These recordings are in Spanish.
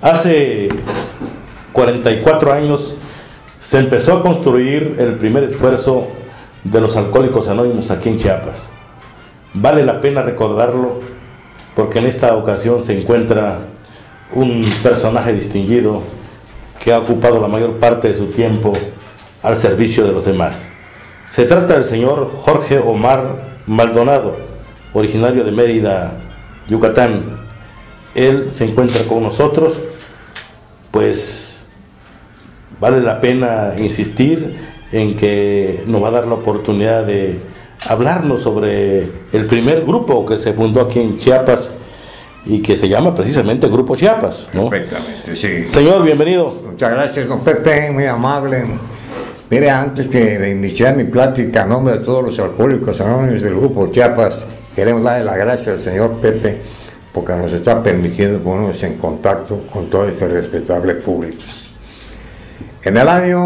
Hace 44 años se empezó a construir el primer esfuerzo de los Alcohólicos Anónimos aquí en Chiapas. Vale la pena recordarlo porque en esta ocasión se encuentra un personaje distinguido que ha ocupado la mayor parte de su tiempo al servicio de los demás. Se trata del señor Jorge Omar Maldonado, originario de Mérida, Yucatán. Él se encuentra con nosotros, pues vale la pena insistir en que nos va a dar la oportunidad de hablarnos sobre el primer grupo que se fundó aquí en Chiapas y que se llama precisamente Grupo Chiapas, ¿no? Perfectamente, sí. Señor, bienvenido. Muchas gracias, don Pepe, muy amable. Mire, antes de iniciar mi plática, a nombre de todos los alcohólicos anónimos del Grupo Chiapas, queremos darle las gracias al señor Pepe porque nos está permitiendo ponernos en contacto con todo este respetable público. En el año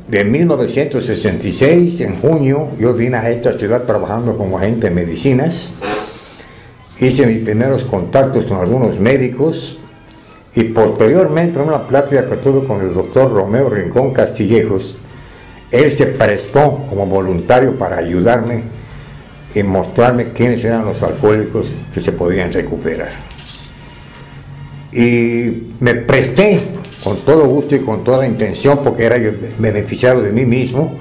de 1966, en junio, yo vine a esta ciudad trabajando como agente de medicinas. Hice mis primeros contactos con algunos médicos y posteriormente en una plática que tuve con el doctor Romeo Rincón Castillejos, él se prestó como voluntario para ayudarme y mostrarme quiénes eran los alcohólicos que se podían recuperar. Y me presté con todo gusto y con toda intención, porque era yo beneficiado de mí mismo,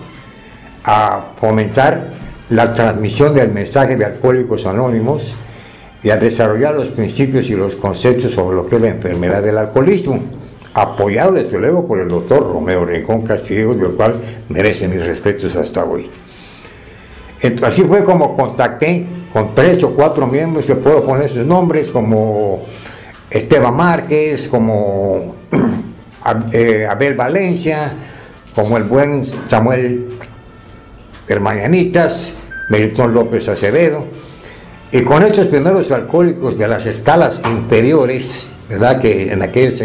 a fomentar la transmisión del mensaje de Alcohólicos Anónimos y a desarrollar los principios y los conceptos sobre lo que es la enfermedad del alcoholismo, apoyado desde luego por el doctor Romeo Rincón Castillo, del cual merece mis respetos hasta hoy. Así fue como contacté con 3 o 4 miembros, que puedo poner sus nombres, como Esteban Márquez, como Abel Valencia, como el buen Samuel Hermanianitas, Melitón López Acevedo, y con estos primeros alcohólicos de las escalas inferiores, ¿verdad?, que en aquellas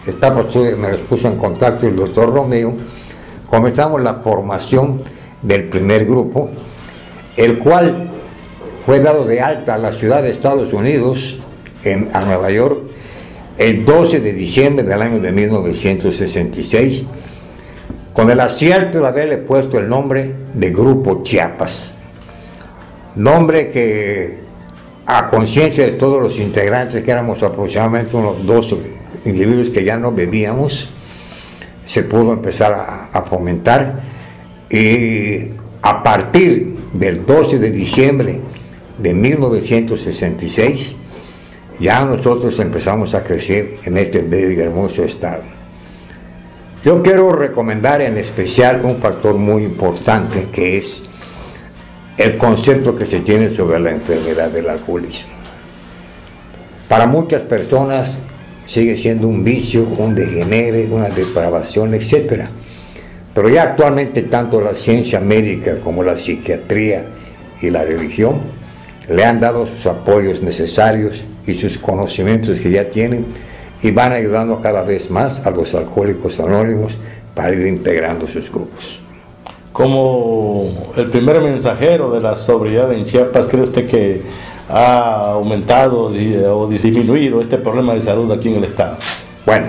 etapas me los puso en contacto el doctor Romeo, comenzamos la formación del primer grupo, el cual fue dado de alta a la ciudad de Estados Unidos, a Nueva York, el 12 de diciembre del año de 1966, con el acierto de haberle puesto el nombre de Grupo Chiapas, nombre que, a conciencia de todos los integrantes, que éramos aproximadamente unos 12 individuos que ya no bebíamos, se pudo empezar a fomentar, y a partir del 12 de diciembre de 1966 ya nosotros empezamos a crecer en este bello y hermoso estado. Yo quiero recomendar en especial un factor muy importante, que es el concepto que se tiene sobre la enfermedad del alcoholismo. Para muchas personas sigue siendo un vicio, un degenere, una depravación, etc. Pero ya actualmente tanto la ciencia médica como la psiquiatría y la religión le han dado sus apoyos necesarios y sus conocimientos que ya tienen, y van ayudando cada vez más a los alcohólicos anónimos para ir integrando sus grupos. Como el primer mensajero de la sobriedad en Chiapas, ¿cree usted que ha aumentado o disminuido este problema de salud aquí en el estado? Bueno,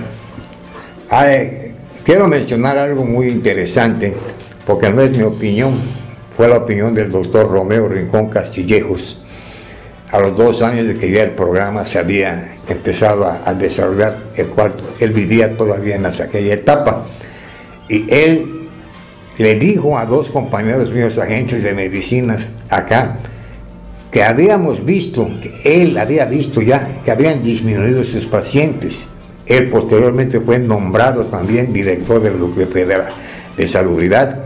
quiero mencionar algo muy interesante, porque no es mi opinión, fue la opinión del doctor Romeo Rincón Castillejos. A los 2 años de que ya el programa se había empezado a desarrollar, el cual él vivía todavía en aquella etapa, y él le dijo a 2 compañeros míos, agentes de medicinas acá, que habíamos visto, que él había visto ya que habían disminuido sus pacientes. Él posteriormente fue nombrado también director del Grupo Federal de Salubridad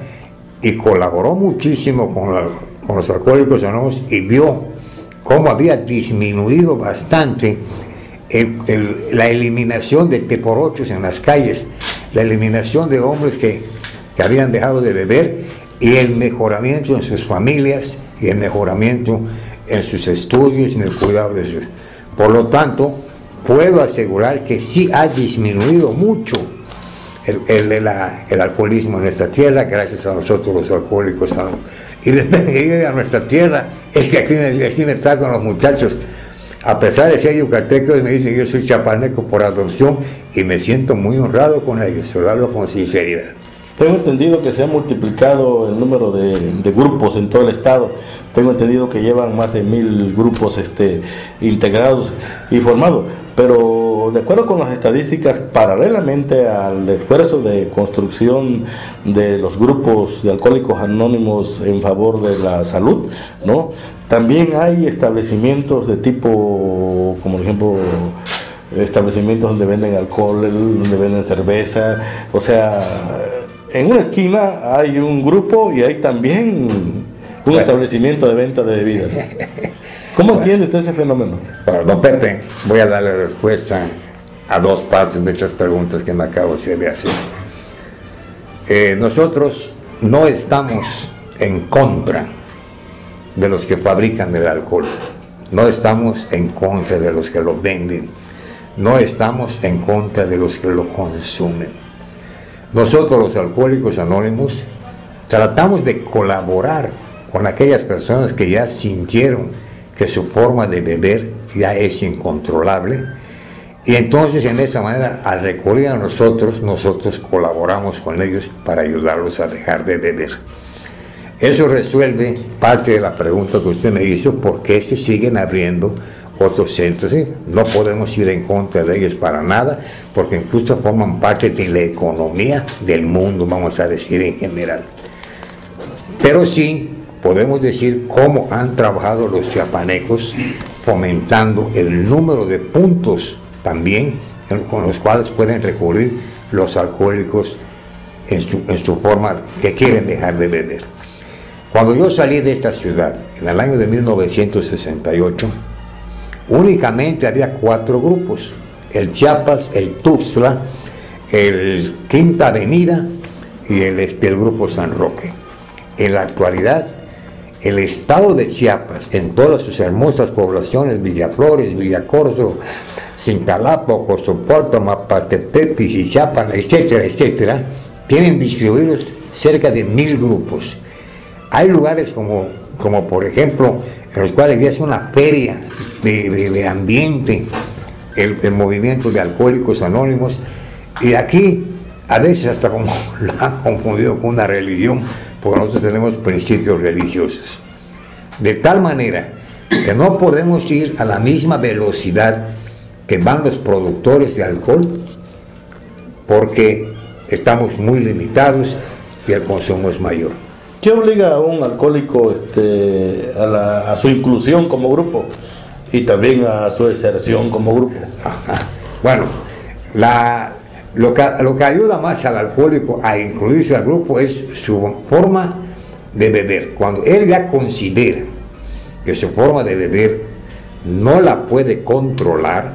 y colaboró muchísimo con los Alcohólicos Anónimos, y vio cómo había disminuido bastante la eliminación de teporochos en las calles, la eliminación de hombres que habían dejado de beber, y el mejoramiento en sus familias y el mejoramiento en sus estudios y en el cuidado de sus. Por lo tanto, puedo asegurar que sí ha disminuido mucho el alcoholismo en nuestra tierra, gracias a nosotros los alcohólicos anónimos. Y después que llegue a nuestra tierra, es que aquí me tratan los muchachos A pesar de ser yucatecos, me dicen que yo soy chapaneco por adopción y me siento muy honrado con ellos, se lo hablo con sinceridad. Tengo entendido que se ha multiplicado el número de grupos en todo el estado. Tengo entendido que llevan más de 1000 grupos integrados y formados. Pero de acuerdo con las estadísticas, paralelamente al esfuerzo de construcción de los grupos de alcohólicos anónimos en favor de la salud, ¿no? También hay establecimientos de tipo, como por ejemplo, establecimientos donde venden alcohol, donde venden cerveza, o sea, en una esquina hay un grupo y hay también un establecimiento de venta de bebidas. ¿Cómo entiende usted ese fenómeno? Bueno, don Pepe, voy a darle respuesta a dos partes de estas preguntas que me acabo de hacer. Nosotros no estamos en contra de los que fabrican el alcohol, no estamos en contra de los que lo venden, no estamos en contra de los que lo consumen. Nosotros los alcohólicos anónimos tratamos de colaborar con aquellas personas que ya sintieron que su forma de beber ya es incontrolable, y entonces en esa manera, al recurrir a nosotros colaboramos con ellos para ayudarlos a dejar de beber. Eso resuelve parte de la pregunta que usted me hizo: ¿por qué se siguen abriendo otros centros? ¿Sí? No podemos ir en contra de ellos para nada, porque incluso forman parte de la economía del mundo, vamos a decir en general. Pero sí podemos decir cómo han trabajado los chiapanecos fomentando el número de puntos también con los cuales pueden recurrir los alcohólicos en su forma que quieren dejar de beber. Cuando yo salí de esta ciudad en el año de 1968, únicamente había 4 grupos: el Chiapas, el Tuxtla, el Quinta Avenida y el grupo San Roque. En la actualidad, el estado de Chiapas, en todas sus hermosas poblaciones, Villaflores, Villacorso, Cincalapa, Ocosoporto, Mapatepec, Pichichapan, etcétera, etcétera, tienen distribuidos cerca de 1000 grupos. Hay lugares como por ejemplo, en los cuales ya es una feria de ambiente, el movimiento de alcohólicos anónimos, y aquí a veces hasta como lo han confundido con una religión, porque nosotros tenemos principios religiosos. De tal manera que no podemos ir a la misma velocidad que van los productores de alcohol, porque estamos muy limitados y el consumo es mayor. ¿Qué obliga a un alcohólico a su inclusión como grupo y también a su deserción como grupo? Ajá. Bueno, lo que ayuda más al alcohólico a incluirse al grupo es su forma de beber. Cuando él ya considera que su forma de beber no la puede controlar,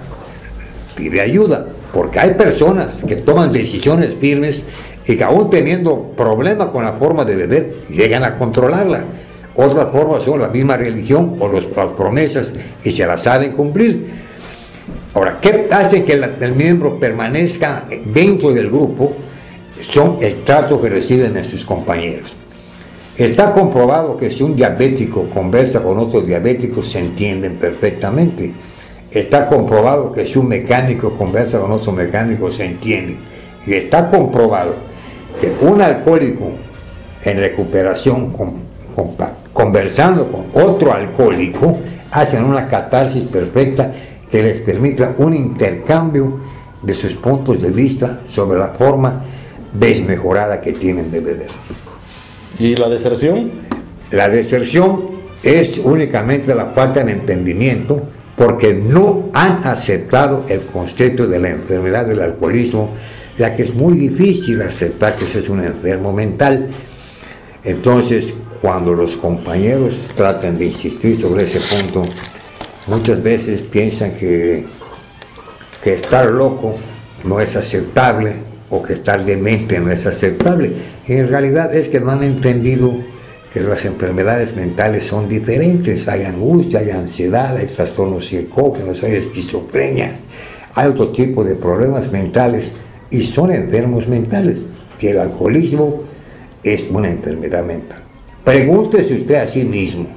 pide ayuda, porque hay personas que toman decisiones firmes y que aún teniendo problemas con la forma de beber, llegan a controlarla. Otras formas son la misma religión o las promesas y se las saben cumplir. Ahora, ¿qué hace que el miembro permanezca dentro del grupo? Son el trato que reciben de sus compañeros. Está comprobado que si un diabético conversa con otros diabéticos, se entienden perfectamente. Está comprobado que si un mecánico conversa con otro mecánico, se entienden. Y está comprobado que un alcohólico en recuperación, conversando con otro alcohólico, hacen una catarsis perfecta que les permita un intercambio de sus puntos de vista sobre la forma desmejorada que tienen de beber. ¿Y la deserción? La deserción es únicamente la falta de entendimiento, porque no han aceptado el concepto de la enfermedad del alcoholismo, ya que es muy difícil aceptar que ese es un enfermo mental. Entonces, cuando los compañeros tratan de insistir sobre ese punto, muchas veces piensan que estar loco no es aceptable, o que estar demente no es aceptable. En realidad es que no han entendido que las enfermedades mentales son diferentes. Hay angustia, hay ansiedad, hay trastornos psicógenos, hay esquizofrenia, hay otro tipo de problemas mentales y son enfermos mentales, que el alcoholismo es una enfermedad mental. Pregúntese usted a sí mismo,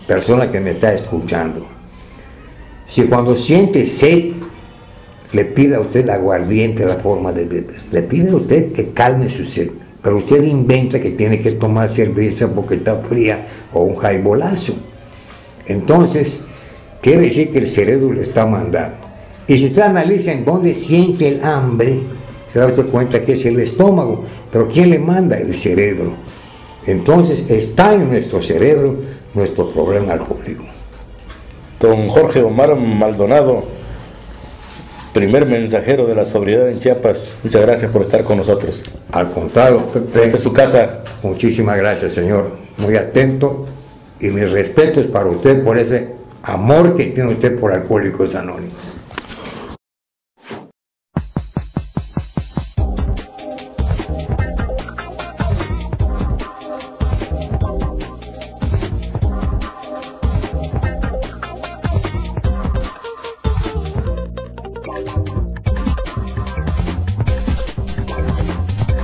persona que me está escuchando, Si cuando siente sed, le pide a usted el aguardiente, la forma de beber, le pide a usted que calme su sed, pero usted inventa que tiene que tomar cerveza porque está fría o un jaibolazo. Entonces, quiere decir que el cerebro le está mandando. Y si usted analiza en dónde siente el hambre, se da usted cuenta que es el estómago, pero ¿quién le manda? El cerebro. Entonces, está en nuestro cerebro nuestro problema alcohólico. Don Jorge Omar Maldonado, primer mensajero de la sobriedad en Chiapas, muchas gracias por estar con nosotros. Al contrario, Pepe, Esta es su casa. muchísimas gracias, señor. Muy atento, y mi respeto es para usted por ese amor que tiene usted por Alcohólicos Anónimos.